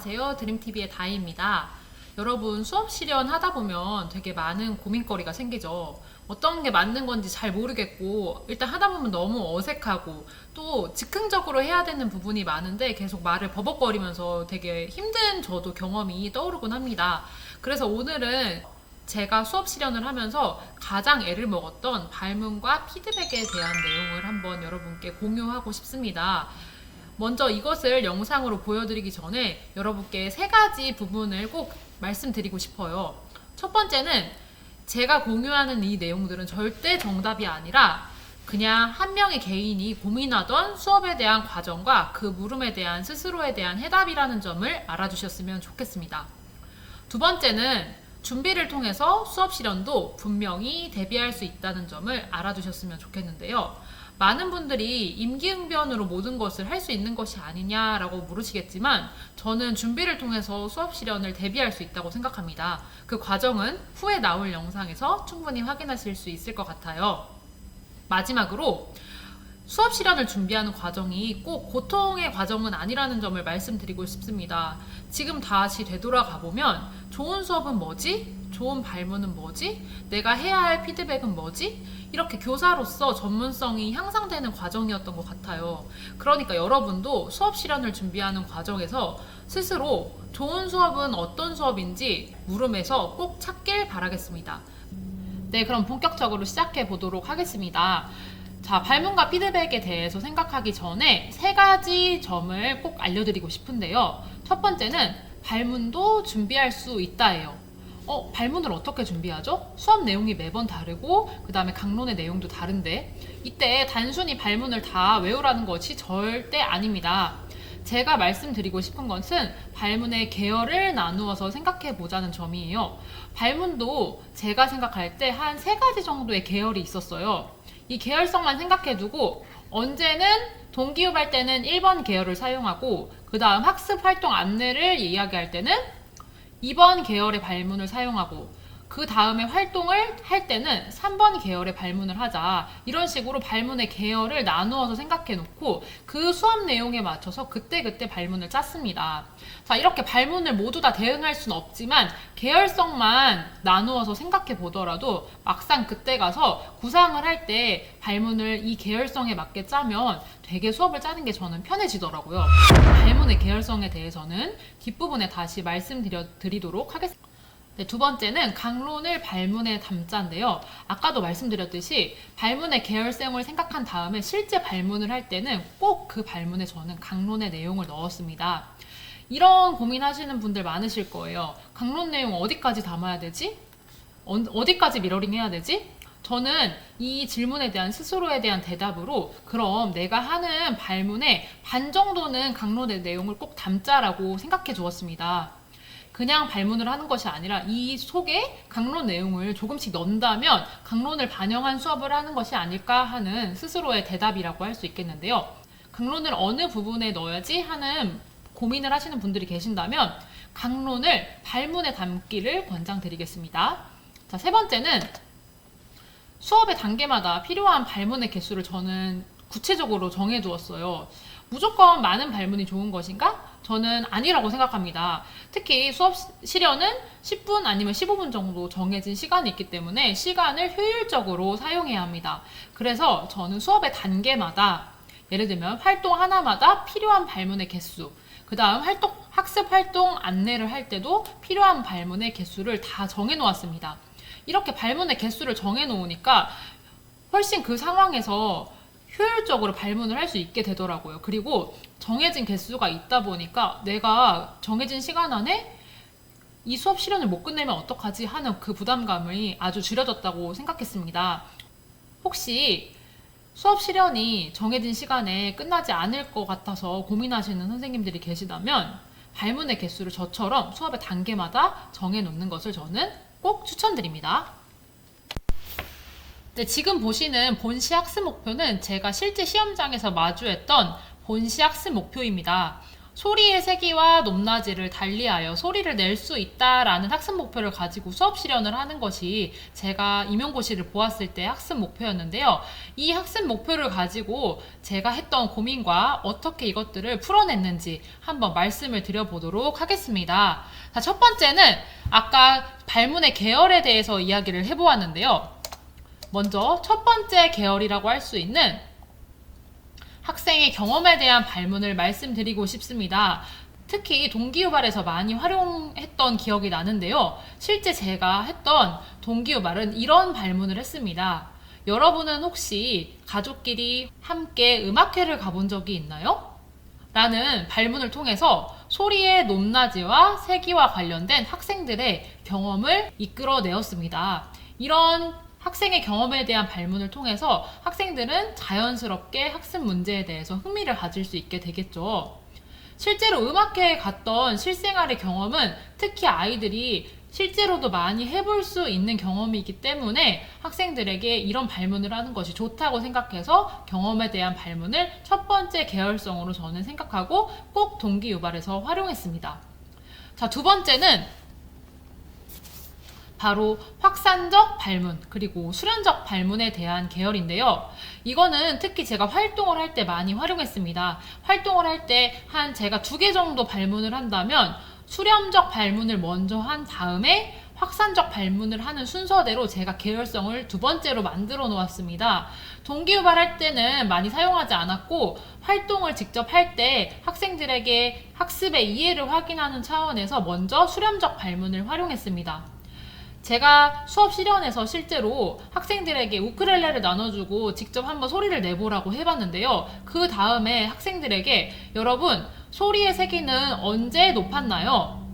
안녕하세요. 드림TV의 다희입니다. 여러분 수업 실현하다 보면 되게 많은 고민거리가 생기죠. 어떤 게 맞는 건지 잘 모르겠고 일단 하다 보면 너무 어색하고 또 즉흥적으로 해야 되는 부분이 많은데 계속 말을 버벅거리면서 되게 힘든 저도 경험이 떠오르곤 합니다. 그래서 오늘은 제가 수업 실현을 하면서 가장 애를 먹었던 발문과 피드백에 대한 내용을 한번 여러분께 공유하고 싶습니다. 먼저 이것을 영상으로 보여드리기 전에 여러분께 세 가지 부분을 꼭 말씀드리고 싶어요. 첫 번째는 제가 공유하는 이 내용들은 절대 정답이 아니라 그냥 한 명의 개인이 고민하던 수업에 대한 과정과 그 물음에 대한 스스로에 대한 해답이라는 점을 알아주셨으면 좋겠습니다. 두 번째는 준비를 통해서 수업 실현도 분명히 대비할 수 있다는 점을 알아두셨으면 좋겠는데요. 많은 분들이 임기응변으로 모든 것을 할 수 있는 것이 아니냐라고 물으시겠지만 저는 준비를 통해서 수업 실현을 대비할 수 있다고 생각합니다. 그 과정은 후에 나올 영상에서 충분히 확인하실 수 있을 것 같아요. 마지막으로 수업 실현을 준비하는 과정이 꼭 고통의 과정은 아니라는 점을 말씀드리고 싶습니다. 지금 다시 되돌아가 보면 좋은 수업은 뭐지? 좋은 발문은 뭐지? 내가 해야 할 피드백은 뭐지? 이렇게 교사로서 전문성이 향상되는 과정이었던 것 같아요. 그러니까 여러분도 수업 실현을 준비하는 과정에서 스스로 좋은 수업은 어떤 수업인지 물음에서 꼭 찾길 바라겠습니다. 네, 그럼 본격적으로 시작해 보도록 하겠습니다. 자, 발문과 피드백에 대해서 생각하기 전에 세 가지 점을 꼭 알려드리고 싶은데요. 첫 번째는 발문도 준비할 수 있다예요. 발문을 어떻게 준비하죠? 수업 내용이 매번 다르고 그 다음에 강론의 내용도 다른데 이때 단순히 발문을 다 외우라는 것이 절대 아닙니다. 제가 말씀드리고 싶은 것은 발문의 계열을 나누어서 생각해 보자는 점이에요. 발문도 제가 생각할 때 한 세 가지 정도의 계열이 있었어요. 이 계열성만 생각해 두고 언제는 동기후발 때는 1번 계열을 사용하고 그 다음 학습 활동 안내를 이야기할 때는 2번 계열의 발문을 사용하고 그 다음에 활동을 할 때는 3번 계열의 발문을 하자. 이런 식으로 발문의 계열을 나누어서 생각해 놓고 그 수업 내용에 맞춰서 그때그때 발문을 짰습니다. 자, 이렇게 발문을 모두 다 대응할 수는 없지만 계열성만 나누어서 생각해 보더라도 막상 그때 가서 구상을 할 때 발문을 이 계열성에 맞게 짜면 되게 수업을 짜는 게 저는 편해지더라고요. 발문의 계열성에 대해서는 뒷부분에 다시 말씀드리도록 하겠습니다. 네, 두 번째는 강론을 발문에 담자인데요. 아까도 말씀드렸듯이 발문의 계열성을 생각한 다음에 실제 발문을 할 때는 꼭 그 발문에 저는 강론의 내용을 넣었습니다. 이런 고민하시는 분들 많으실 거예요. 강론 내용 어디까지 담아야 되지? 어디까지 미러링 해야 되지? 저는 이 질문에 대한 스스로에 대한 대답으로 그럼 내가 하는 발문의 반 정도는 강론의 내용을 꼭 담자라고 생각해 주었습니다. 그냥 발문을 하는 것이 아니라 이 속에 강론 내용을 조금씩 넣는다면 강론을 반영한 수업을 하는 것이 아닐까 하는 스스로의 대답이라고 할 수 있겠는데요. 강론을 어느 부분에 넣어야지 하는 고민을 하시는 분들이 계신다면 강론을 발문에 담기를 권장드리겠습니다. 자, 세 번째는 수업의 단계마다 필요한 발문의 개수를 저는 구체적으로 정해두었어요. 무조건 많은 발문이 좋은 것인가? 저는 아니라고 생각합니다. 특히 수업 실현은 10분 아니면 15분 정도 정해진 시간이 있기 때문에 시간을 효율적으로 사용해야 합니다. 그래서 저는 수업의 단계마다 예를 들면 활동 하나마다 필요한 발문의 개수, 그 다음 학습 활동 안내를 할 때도 필요한 발문의 개수를 다 정해 놓았습니다. 이렇게 발문의 개수를 정해 놓으니까 훨씬 그 상황에서 효율적으로 발문을 할 수 있게 되더라고요. 그리고 정해진 개수가 있다 보니까 내가 정해진 시간 안에 이 수업 실현을 못 끝내면 어떡하지 하는 그 부담감이 아주 줄여졌다고 생각했습니다. 혹시 수업 실현이 정해진 시간에 끝나지 않을 것 같아서 고민하시는 선생님들이 계시다면 발문의 개수를 저처럼 수업의 단계마다 정해 놓는 것을 저는 꼭 추천드립니다. 네, 지금 보시는 본시 학습 목표는 제가 실제 시험장에서 마주했던 본시 학습 목표입니다. 소리의 세기와 높낮이를 달리하여 소리를 낼 수 있다라는 학습 목표를 가지고 수업 실현을 하는 것이 제가 임용고시를 보았을 때 학습 목표였는데요. 이 학습 목표를 가지고 제가 했던 고민과 어떻게 이것들을 풀어냈는지 한번 말씀을 드려보도록 하겠습니다. 자, 첫 번째는 아까 발문의 계열에 대해서 이야기를 해보았는데요. 먼저 첫 번째 계열이라고 할 수 있는 학생의 경험에 대한 발문을 말씀드리고 싶습니다. 특히 동기유발에서 많이 활용했던 기억이 나는데요. 실제 제가 했던 동기유발은 이런 발문을 했습니다. 여러분은 혹시 가족끼리 함께 음악회를 가본 적이 있나요? 라는 발문을 통해서 소리의 높낮이와 세기와 관련된 학생들의 경험을 이끌어내었습니다. 이런 학생의 경험에 대한 발문을 통해서 학생들은 자연스럽게 학습 문제에 대해서 흥미를 가질 수 있게 되겠죠. 실제로 음악회에 갔던 실생활의 경험은 특히 아이들이 실제로도 많이 해볼 수 있는 경험이기 때문에 학생들에게 이런 발문을 하는 것이 좋다고 생각해서 경험에 대한 발문을 첫 번째 계열성으로 저는 생각하고 꼭 동기유발에서 활용했습니다. 자, 두 번째는 바로 확산적 발문 그리고 수련적 발문에 대한 계열인데요. 이거는 특히 제가 활동을 할 때 많이 활용했습니다. 활동을 할 때 제가 2개 정도 발문을 한다면 수렴적 발문을 먼저 한 다음에 확산적 발문을 하는 순서대로 제가 계열성을 두 번째로 만들어 놓았습니다. 동기유발할 때는 많이 사용하지 않았고 활동을 직접 할 때 학생들에게 학습의 이해를 확인하는 차원에서 먼저 수렴적 발문을 활용했습니다. 제가 수업 실현에서 실제로 학생들에게 우쿨렐레를 나눠주고 직접 한번 소리를 내보라고 해봤는데요. 그 다음에 학생들에게 여러분 소리의 세기는 언제 높았나요?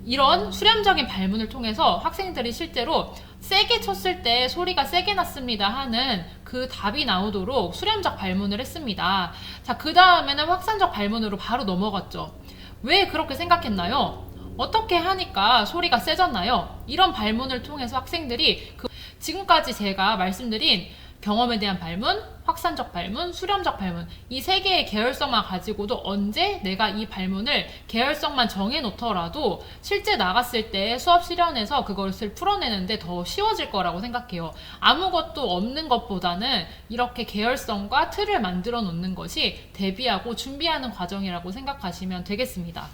이런 수렴적인 발문을 통해서 학생들이 실제로 세게 쳤을 때 소리가 세게 났습니다 하는 그 답이 나오도록 수렴적 발문을 했습니다. 자, 그 다음에는 확산적 발문으로 바로 넘어갔죠. 왜 그렇게 생각했나요? 어떻게 하니까 소리가 세졌나요? 이런 발문을 통해서 학생들이 지금까지 제가 말씀드린 경험에 대한 발문, 확산적 발문, 수렴적 발문 이 세 개의 계열성만 가지고도 언제 내가 이 발문을 계열성만 정해놓더라도 실제 나갔을 때 수업 실현에서 그것을 풀어내는데 더 쉬워질 거라고 생각해요. 아무것도 없는 것보다는 이렇게 계열성과 틀을 만들어 놓는 것이 대비하고 준비하는 과정이라고 생각하시면 되겠습니다.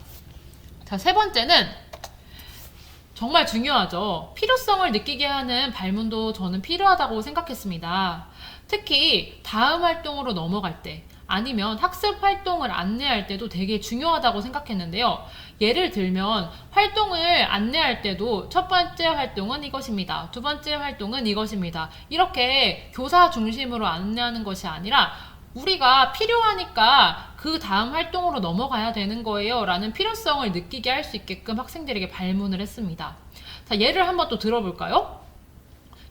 자, 세 번째는 정말 중요하죠. 필요성을 느끼게 하는 발문도 저는 필요하다고 생각했습니다. 특히 다음 활동으로 넘어갈 때 아니면 학습 활동을 안내할 때도 되게 중요하다고 생각했는데요. 예를 들면 활동을 안내할 때도 첫 번째 활동은 이것입니다. 두 번째 활동은 이것입니다. 이렇게 교사 중심으로 안내하는 것이 아니라 우리가 필요하니까 그 다음 활동으로 넘어가야 되는 거예요 라는 필요성을 느끼게 할 수 있게끔 학생들에게 발문을 했습니다. 자, 예를 한번 또 들어볼까요?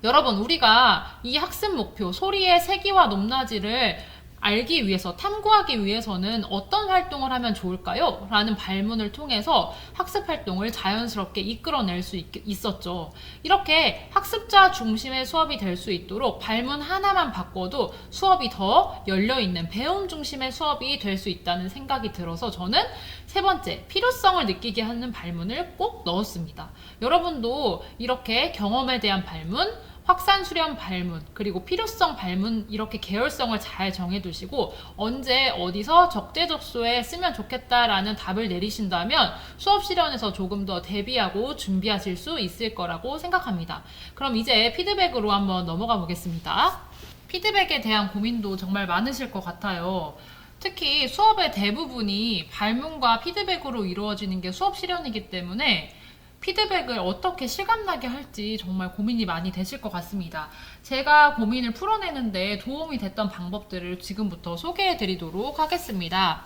여러분, 우리가 이 학습 목표 소리의 세기와 높낮이를 알기 위해서 탐구하기 위해서는 어떤 활동을 하면 좋을까요? 라는 발문을 통해서 학습 활동을 자연스럽게 이끌어낼 수 있었죠. 이렇게 학습자 중심의 수업이 될 수 있도록 발문 하나만 바꿔도 수업이 더 열려있는 배움 중심의 수업이 될 수 있다는 생각이 들어서 저는 세 번째, 필요성을 느끼게 하는 발문을 꼭 넣었습니다. 여러분도 이렇게 경험에 대한 발문, 확산 수렴 발문, 그리고 필요성 발문 이렇게 계열성을 잘 정해두시고 언제 어디서 적재적소에 쓰면 좋겠다라는 답을 내리신다면 수업 실현에서 조금 더 대비하고 준비하실 수 있을 거라고 생각합니다. 그럼 이제 피드백으로 한번 넘어가 보겠습니다. 피드백에 대한 고민도 정말 많으실 것 같아요. 특히 수업의 대부분이 발문과 피드백으로 이루어지는 게 수업 실현이기 때문에 피드백을 어떻게 실감나게 할지 정말 고민이 많이 되실 것 같습니다. 제가 고민을 풀어내는데 도움이 됐던 방법들을 지금부터 소개해 드리도록 하겠습니다.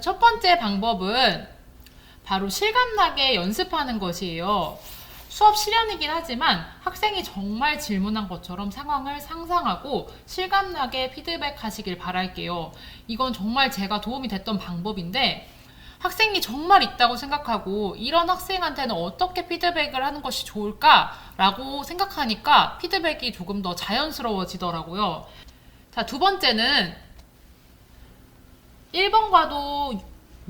첫 번째 방법은 바로 실감나게 연습하는 것이에요. 수업 실현이긴 하지만 학생이 정말 질문한 것처럼 상황을 상상하고 실감나게 피드백 하시길 바랄게요. 이건 정말 제가 도움이 됐던 방법인데 학생이 정말 있다고 생각하고 이런 학생한테는 어떻게 피드백을 하는 것이 좋을까라고 생각하니까 피드백이 조금 더 자연스러워지더라고요. 자, 두 번째는 1번과도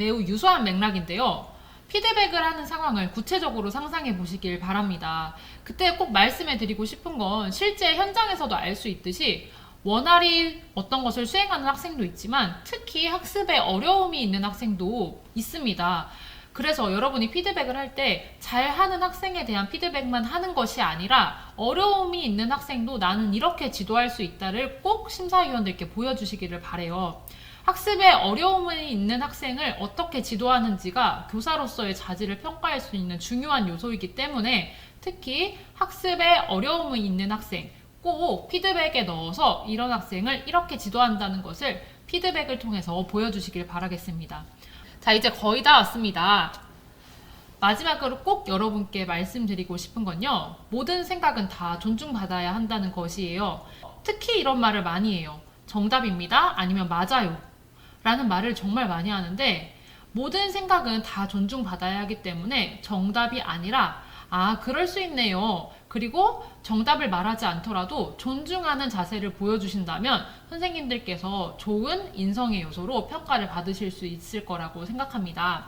매우 유수한 맥락인데요. 피드백을 하는 상황을 구체적으로 상상해 보시길 바랍니다. 그때 꼭 말씀해 드리고 싶은 건 실제 현장에서도 알 수 있듯이 원활히 어떤 것을 수행하는 학생도 있지만 특히 학습에 어려움이 있는 학생도 있습니다. 그래서 여러분이 피드백을 할 때 잘하는 학생에 대한 피드백만 하는 것이 아니라 어려움이 있는 학생도 나는 이렇게 지도할 수 있다를 꼭 심사위원들께 보여주시기를 바래요. 학습에 어려움이 있는 학생을 어떻게 지도하는지가 교사로서의 자질을 평가할 수 있는 중요한 요소이기 때문에 특히 학습에 어려움이 있는 학생 꼭 피드백에 넣어서 이런 학생을 이렇게 지도한다는 것을 피드백을 통해서 보여주시길 바라겠습니다. 자, 이제 거의 다 왔습니다. 마지막으로 꼭 여러분께 말씀드리고 싶은 건요. 모든 생각은 다 존중받아야 한다는 것이에요. 특히 이런 말을 많이 해요. 정답입니다. 아니면 맞아요. 라는 말을 정말 많이 하는데 모든 생각은 다 존중받아야 하기 때문에 정답이 아니라 그럴 수 있네요. 그리고 정답을 말하지 않더라도 존중하는 자세를 보여주신다면 선생님들께서 좋은 인성의 요소로 평가를 받으실 수 있을 거라고 생각합니다.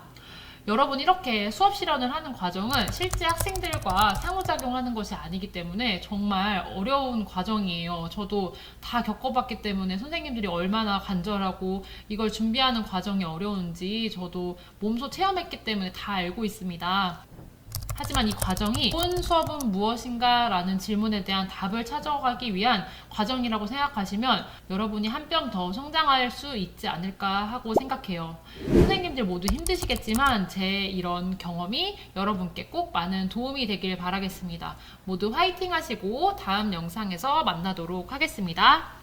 여러분 이렇게 수업 실현을 하는 과정은 실제 학생들과 상호작용하는 것이 아니기 때문에 정말 어려운 과정이에요. 저도 다 겪어봤기 때문에 선생님들이 얼마나 간절하고 이걸 준비하는 과정이 어려운지 저도 몸소 체험했기 때문에 다 알고 있습니다. 하지만 이 과정이 좋은 수업은 무엇인가? 라는 질문에 대한 답을 찾아가기 위한 과정이라고 생각하시면 여러분이 한 뼘 더 성장할 수 있지 않을까 하고 생각해요. 선생님들 모두 힘드시겠지만 제 이런 경험이 여러분께 꼭 많은 도움이 되길 바라겠습니다. 모두 화이팅 하시고 다음 영상에서 만나도록 하겠습니다.